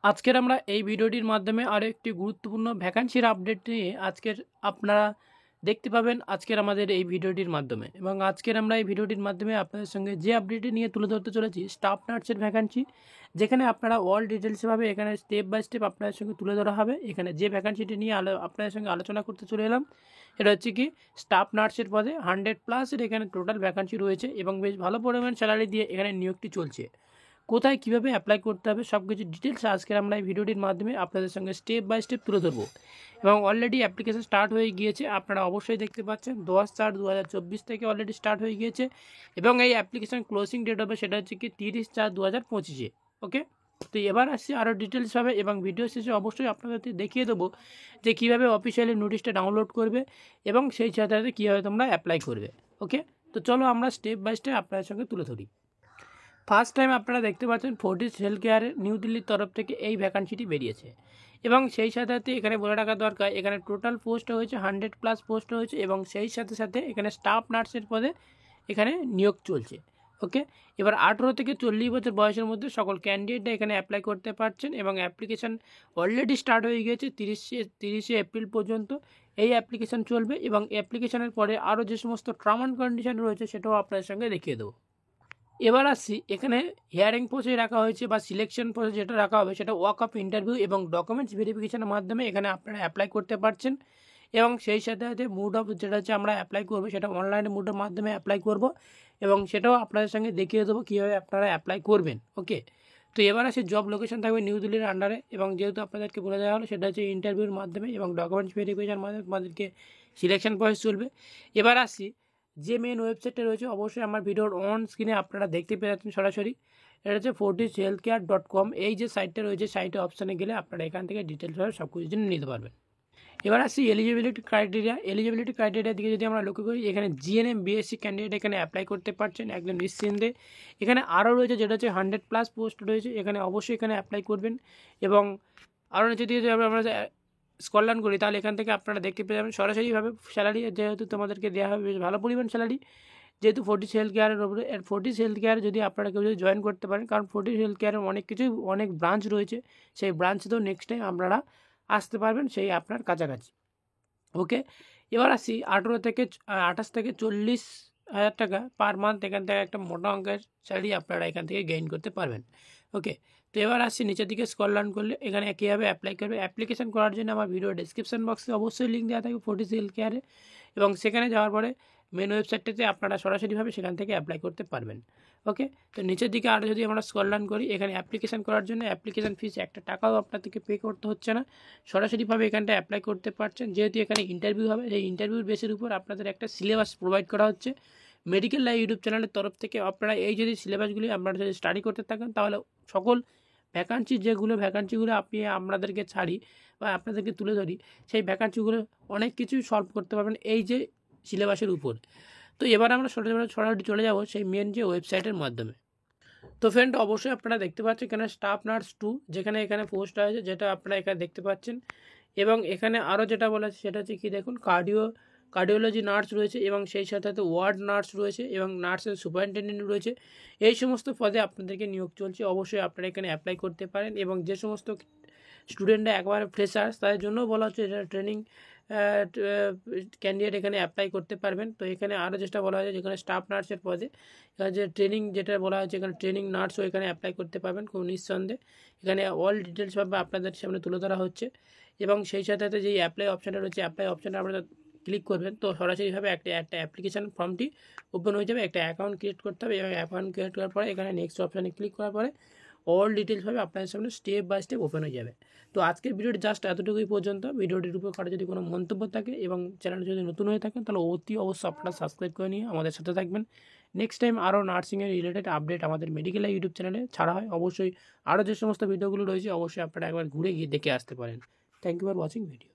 আজকের আমরা এই ভিডিওটির মাধ্যমে আরও একটি গুরুত্বপূর্ণ ভ্যাকান্সির আপডেট নিয়ে আপনারা দেখতে পাবেন আজকের আমাদের এই ভিডিওটির মাধ্যমে। এবং আজকের আমরা এই ভিডিওটির মাধ্যমে আপনাদের সঙ্গে যে আপডেটটি নিয়ে তুলে ধরতে চলেছি স্টাফ নার্সের ভ্যাকান্সি, যেখানে আপনারা অল ডিটেলসভাবে এখানে স্টেপ বাই স্টেপ আপনাদের সঙ্গে তুলে ধরা হবে। এখানে যে ভ্যাকান্সিটি নিয়ে আপনাদের সঙ্গে আলোচনা করতে চলে এলাম এটা হচ্ছে কি স্টাফ নার্সের পদে 100+ এখানে টোটাল ভ্যাকান্সি রয়েছে এবং বেশ ভালো পরিমাণ স্যালারি দিয়ে এখানে নিয়োগটি চলছে। কোথায় কীভাবে অ্যাপ্লাই করতে হবে সব কিছু ডিটেলস আজকের আমরা এই ভিডিওটির মাধ্যমে আপনাদের সঙ্গে স্টেপ বাই স্টেপ তুলে ধরবো। এবং অলরেডি অ্যাপ্লিকেশন স্টার্ট হয়ে গিয়েছে, আপনারা অবশ্যই দেখতে পাচ্ছেন 10/4/2024 থেকে অলরেডি স্টার্ট হয়ে গিয়েছে এবং এই অ্যাপ্লিকেশন ক্লোজিং ডেট হবে সেটা হচ্ছে কি 30/4/2025। ওকে, তো এবার আসছি আরও ডিটেলস হবে এবং ভিডিও শেষে অবশ্যই আপনাদেরকে দেখিয়ে দেবো যে কীভাবে অফিসিয়ালি নোটিশটা ডাউনলোড করবে এবং সেই সাথে সাথে কীভাবে তোমরা অ্যাপ্লাই করবে। ওকে, তো চলো আমরা স্টেপ বাই স্টেপ আপনাদের সঙ্গে তুলে ধরি। ফার্স্ট টাইম আপনারা দেখতে পাচ্ছেন ফোর্টিস হেলথ কেয়ার নিউ দিল্লির তরফ থেকে এই ভ্যাকান্সিটি বেরিয়েছে এবং সেই সাথে সাথে এখানে বলে রাখা দরকার এখানে টোটাল পোস্ট হয়েছে 100+ পোস্ট হয়েছে এবং সেই সাথে সাথে এখানে স্টাফ নার্সের পদে এখানে নিয়োগ চলছে। ওকে, এবার 18 থেকে 40 বছর বয়সের মধ্যে সকল ক্যান্ডিডেটরা এখানে অ্যাপ্লাই করতে পারছেন এবং অ্যাপ্লিকেশান অলরেডি স্টার্ট হয়ে গিয়েছে 30শে এপ্রিল পর্যন্ত এই অ্যাপ্লিকেশান চলবে এবং অ্যাপ্লিকেশানের পরে আরও যে সমস্ত টার্ম অ্যান্ড কন্ডিশন রয়েছে সেটাও আপনাদের সঙ্গে দেখিয়ে দেবো। এবার আসছি এখানে হিয়ারিং প্রসেস রাখা হয়েছে বা সিলেকশন প্রসেস যেটা রাখা হবে সেটা ওয়াক অফ ইন্টারভিউ এবং ডকুমেন্টস ভেরিফিকেশনের মাধ্যমে এখানে আপনারা অ্যাপ্লাই করতে পারছেন এবং সেই সাথে সাথে মুড অফ যেটা হচ্ছে আমরা অ্যাপ্লাই করবো সেটা অনলাইনে মুডের মাধ্যমে অ্যাপ্লাই করব এবং সেটাও আপনাদের সঙ্গে দেখিয়ে দেবো কীভাবে আপনারা অ্যাপ্লাই করবেন। ওকে, তো এবার আসে জব লোকেশন থাকবে নিউ দিল্লির আন্ডারে এবং যেহেতু আপনাদেরকে বলে দেওয়া হলো সেটা হচ্ছে ইন্টারভিউর মাধ্যমে এবং ডকুমেন্টস ভেরিফিকেশনের মাধ্যমে আপনাদেরকে সিলেকশন প্রসেস চলবে। এবার আসি যে মেন ওয়েবসাইটটা রয়েছে অবশ্যই আমার ভিডিওর অন স্ক্রিনে আপনারা দেখতে পেয়ে যাচ্ছেন সরাসরি, এটা হচ্ছে fortishealthcare.com। এই যে সাইটটা রয়েছে সাইটে অপশানে গেলে আপনারা এখান থেকে ডিটেলসভাবে সব কিছু জেনে নিতে পারবেন। এবার আসছি এলিজিবিলিটি ক্রাইটেরিয়া দিকে যদি আমরা লক্ষ্য করি এখানে জিএনএম বিএসসি ক্যান্ডিডেট এখানে অ্যাপ্লাই করতে পারছেন একদম নিশ্চিন্তে। এখানে আরও রয়েছে যেটা হচ্ছে 100+ পোস্ট রয়েছে, এখানে অবশ্যই এখানে অ্যাপ্লাই করবেন এবং আরও নিচে দিয়ে যদি আমরা স্কল করি তাহলে এখান থেকে আপনারা দেখতে পেয়ে যাবেন সরাসরিভাবে স্যালারি যেহেতু তোমাদেরকে দেওয়া হবে বেশ ভালো পরিমাণ স্যালারি, যেহেতু ফোর্টিস হেলথ কেয়ারের ওপরে। ফোর্টিস হেলথ কেয়ার যদি আপনারা কেউ যদি জয়েন করতে পারেন, কারণ ফোর্টিস হেলথ কেয়ারের অনেক ব্রাঞ্চ রয়েছে, সেই ব্রাঞ্চেতেও নেক্সট টাইম আপনারা আসতে পারবেন সেই আপনার কাছাকাছি। ওকে, এবার আসি 28 থেকে 40,000 টাকা পার মান্থ এখান থেকে একটা মোটা অঙ্কের স্যালারি আপনারা এখান থেকে গেইন করতে পারবেন। ওকে, তো এবার আসছি নিচের দিকে স্ক্রল ডাউন করলে এখানে কীভাবে অ্যাপ্লাই করবে। অ্যাপ্লিকেশন করার জন্য আমার ভিডিও ডেসক্রিপশন বক্সে অবশ্যই লিঙ্ক দেওয়া থাকবে ফোর্টিস হেলথ কেয়ারে এবং সেখানে যাওয়ার পরে মেন ওয়েবসাইটটাতে আপনারা সরাসরিভাবে সেখান থেকে অ্যাপ্লাই করতে পারবেন। ওকে, তো নিচের দিকে আরও যদি আমরা স্ক্রল ডাউন করি এখানে অ্যাপ্লিকেশন করার জন্য অ্যাপ্লিকেশন ফিস 1 টাকাও আপনাদেরকে পে করতে হচ্ছে না, সরাসরিভাবে এখানটা অ্যাপ্লাই করতে পারছেন। যেহেতু এখানে ইন্টারভিউ হবে সেই ইন্টারভিউর বেসের উপর আপনাদের একটা সিলেবাস প্রোভাইড করা হচ্ছে মেডিকেল লাইভ ইউটিউব চ্যানেলের তরফ থেকে। আপনারা এই যদি সিলেবাসগুলি আপনারা যদি স্টাডি করতে থাকেন তাহলে সকল ভ্যাকান্সিগুলো আপনি আপনাদেরকে ছাড়ি বা আপনাদেরকে তুলে ধরি সেই ভ্যাকান্সিগুলো অনেক কিছুই সলভ করতে পারবেন এই যে সিলেবাসের উপর। তো এবার আমরা সরাসরি চলে যাব সেই মেন যে ওয়েবসাইটের মাধ্যমে। তো ফ্রেন্ড অবশ্যই আপনারা দেখতে পাচ্ছেন এখানে স্টাফ নার্স 2 যেখানে এখানে পোস্ট আছে যেটা আপনারা এখানে দেখতে পাচ্ছেন এবং এখানে আরও যেটা বলা আছে সেটা হচ্ছে কি দেখুন কার্ডিওলজি নার্স রয়েছে এবং সেই সাথে সাথে ওয়ার্ড নার্স রয়েছে এবং নার্সের সুপারিনটেন্ডেন্ট রয়েছে। এই সমস্ত পদে আপনাদেরকে নিয়োগ চলছে, অবশ্যই আপনারা এখানে অ্যাপ্লাই করতে পারেন এবং যে সমস্ত স্টুডেন্টরা একবারে ফ্রেশার্স তাদের জন্যও বলা হচ্ছে এটা ট্রেনিং ক্যান্ডিডেট এখানে অ্যাপ্লাই করতে পারবেন। তো এখানে আরও যেটা বলা হয়েছে যেখানে স্টাফ নার্সের পদে যে ট্রেনিং যেটা বলা হয়েছে এখানে ট্রেনিং নার্সও এখানে অ্যাপ্লাই করতে পারবেন খুব নিঃসন্দেহে। এখানে অল ডিটেলসভাবে আপনাদের সামনে তুলে ধরা হচ্ছে এবং সেই সাথে সাথে যেই অ্যাপ্লাই অপশানটা রয়েছে অ্যাপ্লাই অপশানটা আপনারা ক্লিক করবেন তো সরাসরিভাবে একটা অ্যাপ্লিকেশান ফর্মটি ওপেন হয়ে যাবে। একটা অ্যাকাউন্ট ক্রিয়েট করতে হবে এবং অ্যাকাউন্ট ক্রিয়েট করার পরে এখানে নেক্সট অপশানে ক্লিক করার পরে অল ডিটেলসভাবে আপনাদের সামনে স্টেপ বাই স্টেপ ওপেন হয়ে যাবে। তো আজকের ভিডিওটি জাস্ট এতটুকুই পর্যন্ত। ভিডিওটির উপর কারো যদি কোনো মন্তব্য থাকে এবং চ্যানেলটি যদি নতুন হয়ে থাকেন তাহলে অবশ্যই আপনারা সাবস্ক্রাইব করে নিয়ে আমাদের সাথে থাকবেন। নেক্সট টাইম আরও নার্সিংয়ের রিলেটেড আপডেট আমাদের মেডিকেল ইউটিউব চ্যানেলে ছাড়া হয়, অবশ্যই আরও যে সমস্ত ভিডিওগুলো রয়েছে অবশ্যই আপনারা একবার ঘুরে গিয়ে দেখে আসতে পারেন। Thank you for watching video.